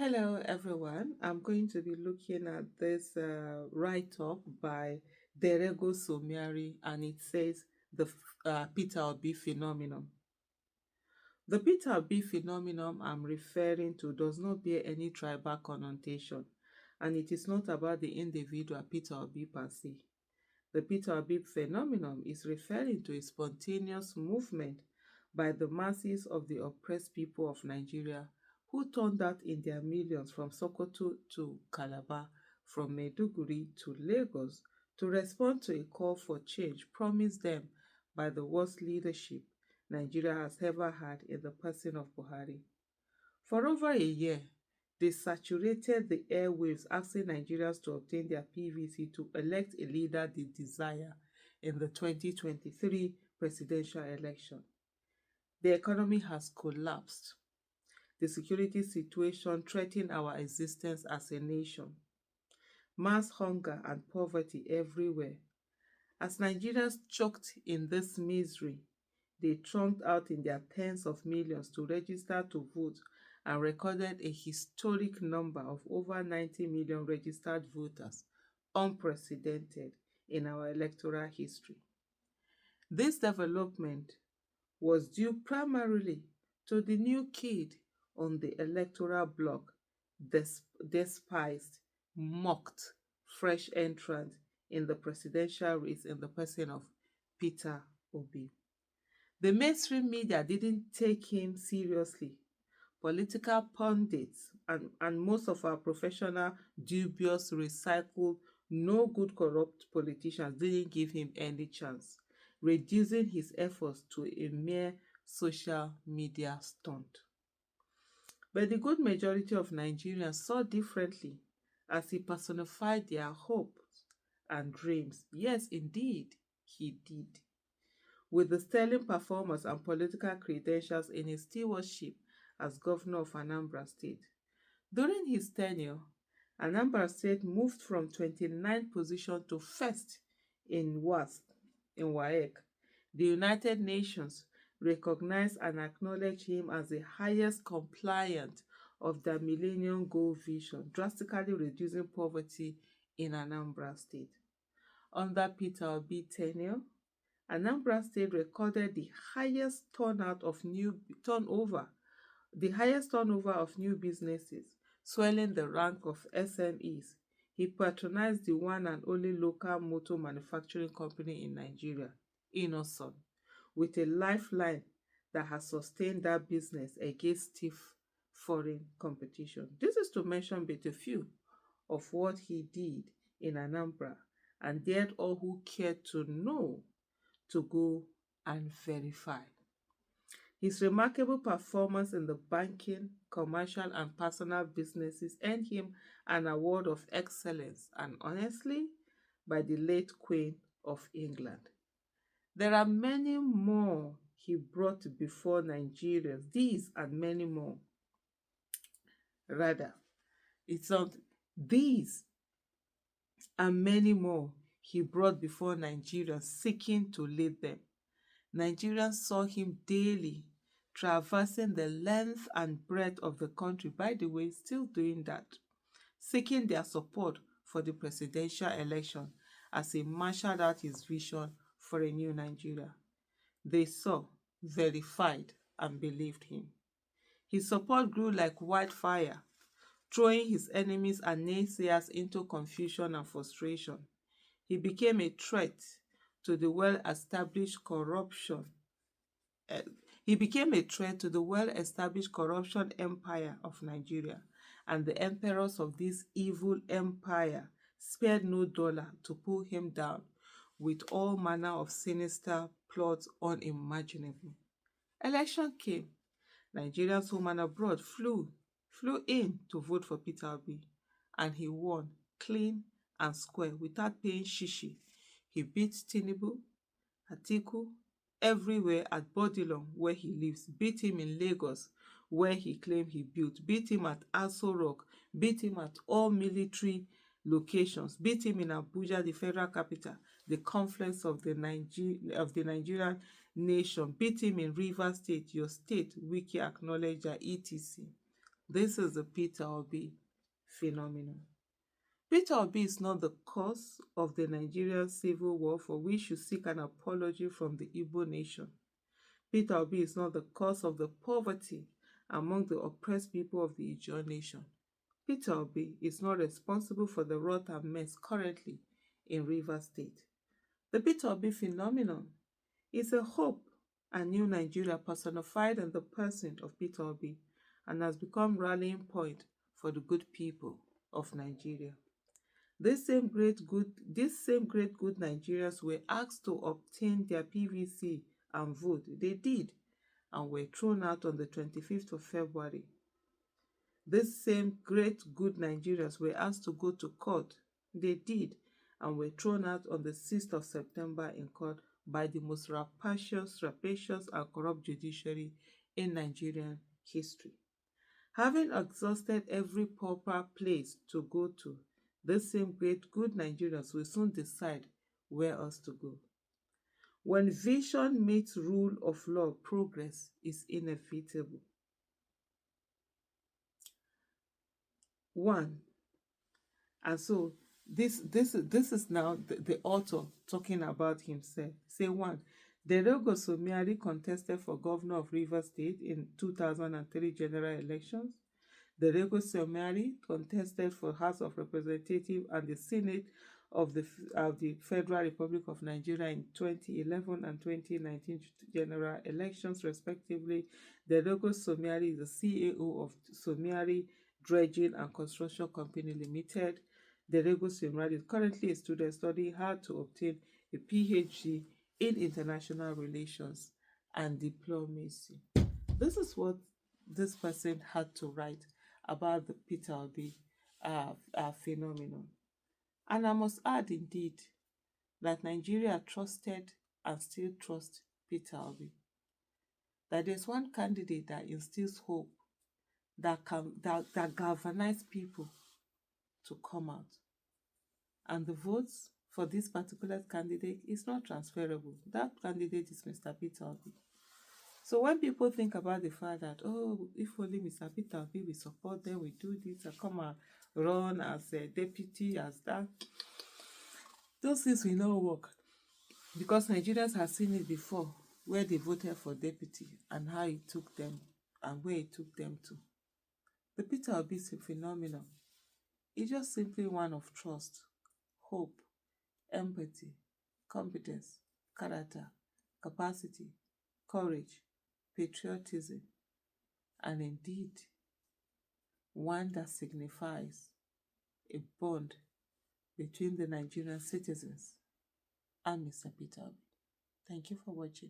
Hello, everyone. I'm going to be looking at this write-up by Derego Somiari, and it says the Peter Obi phenomenon. The Peter Obi phenomenon I'm referring to does not bear any tribal connotation, and it is not about the individual Peter Obi per se. The Peter Obi phenomenon is referring to a spontaneous movement by the masses of the oppressed people of Nigeria who turned out in their millions from Sokoto to Calabar, from Maiduguri to Lagos to respond to a call for change promised them by the worst leadership Nigeria has ever had in the person of Buhari. For over a year, they saturated the airwaves asking Nigerians to obtain their PVC to elect a leader they desire in the 2023 presidential election. The economy has collapsed. The security situation threatens our existence as a nation. Mass hunger and poverty everywhere. As Nigerians choked in this misery, they thronged out in their tens of millions to register to vote and recorded a historic number of over 90 million registered voters, unprecedented in our electoral history. This development was due primarily to the new kid on the electoral block, despised, mocked, fresh entrant in the presidential race in the person of Peter Obi. The mainstream media didn't take him seriously. Political pundits and most of our professional, dubious, recycled, no good corrupt politicians didn't give him any chance, reducing his efforts to a mere social media stunt. But the good majority of Nigerians saw differently as he personified their hopes and dreams. Yes, indeed, he did. With the sterling performance and political credentials in his stewardship as governor of Anambra State. During his tenure, Anambra State moved from 29th position to first in WAEC. The United Nations recognized and acknowledged him as the highest compliant of the Millennium Goal Vision, drastically reducing poverty in Anambra State. Under Peter Obi tenure, Anambra State recorded the highest turnover of new businesses, swelling the rank of SMEs. He patronized the one and only local motor manufacturing company in Nigeria, Innoson, with a lifeline that has sustained that business against stiff foreign competition. This is to mention but a few of what he did in Anambra, and dared all who cared to know to go and verify. His remarkable performance in the banking, commercial, and personal businesses earned him an award of excellence, and honestly, by the late Queen of England. There are many more he brought before Nigerians, these and many more. Rather, it's not these and many more he brought before Nigerians seeking to lead them. Nigerians saw him daily, traversing the length and breadth of the country, by the way, still doing that, seeking their support for the presidential election as he marshaled out his vision for a new Nigeria. They saw, verified, and believed him. His support grew like wildfire, throwing his enemies and naysayers into confusion and frustration. He became a threat to the well-established corruption. He became a threat to the well-established corruption empire of Nigeria, and the emperors of this evil empire spared no dollar to pull him down with all manner of sinister plots unimaginable. Election came. Nigerians home and abroad flew in to vote for Peter Obi, and he won clean and square without paying shishi. He beat Tinubu, Atiku, everywhere at Bodilon where he lives, beat him in Lagos where he claimed he built, beat him at Aso Rock, beat him at all military locations, beat him in Abuja, the federal capital, the confluence of the Nigerian nation, beat him in Rivers State, your state, Wiki acknowledged, etc. This is the Peter Obi phenomenon. Peter Obi is not the cause of the Nigerian civil war for which should seek an apology from the Igbo nation. Peter Obi is not the cause of the poverty among the oppressed people of the Ijaw nation. Peter Obi is not responsible for the rot and mess currently in Rivers State. The Peter Obi phenomenon is a hope and new Nigeria personified in the person of Peter Obi and has become rallying point for the good people of Nigeria. These same great good Nigerians were asked to obtain their PVC and vote. They did and were thrown out on the 25th of February. These same great good Nigerians were asked to go to court. They did and were thrown out on the 6th of September in court by the most rapacious, and corrupt judiciary in Nigerian history. Having exhausted every proper place to go to, these same great good Nigerians will soon decide where else to go. When vision meets rule of law, progress is inevitable. 1. And so this is now the author talking about himself. Say 1. Derego Somiari contested for governor of Rivers State in 2003 general elections. Derego Somiari contested for House of Representatives and the Senate of the Federal Republic of Nigeria in 2011 and 2019 general elections, respectively. Derego Somiari is the CEO of Somiari Dredging and Construction Company Limited. Derego Somiari is currently a student studying how to obtain a PhD in international relations and diplomacy. This is what this person had to write about the Peter Obi phenomenon. And I must add indeed that Nigeria trusted and still trusts Peter Obi. That there's one candidate that instills hope, that galvanizes people to come out. And the votes for this particular candidate is not transferable. That candidate is Mr. Peter Obi. So when people think about the fact that, oh, if only Mr. Peter Obi will support them, we do this, and come and run as a deputy, as that, those things will not work. Because Nigerians have seen it before, where they voted for deputy and how it took them and where it took them to. The Peter Obi phenomenon is just simply one of trust, hope, empathy, competence, character, capacity, courage, patriotism, and indeed one that signifies a bond between the Nigerian citizens and Mr. Peter Obi. Thank you for watching.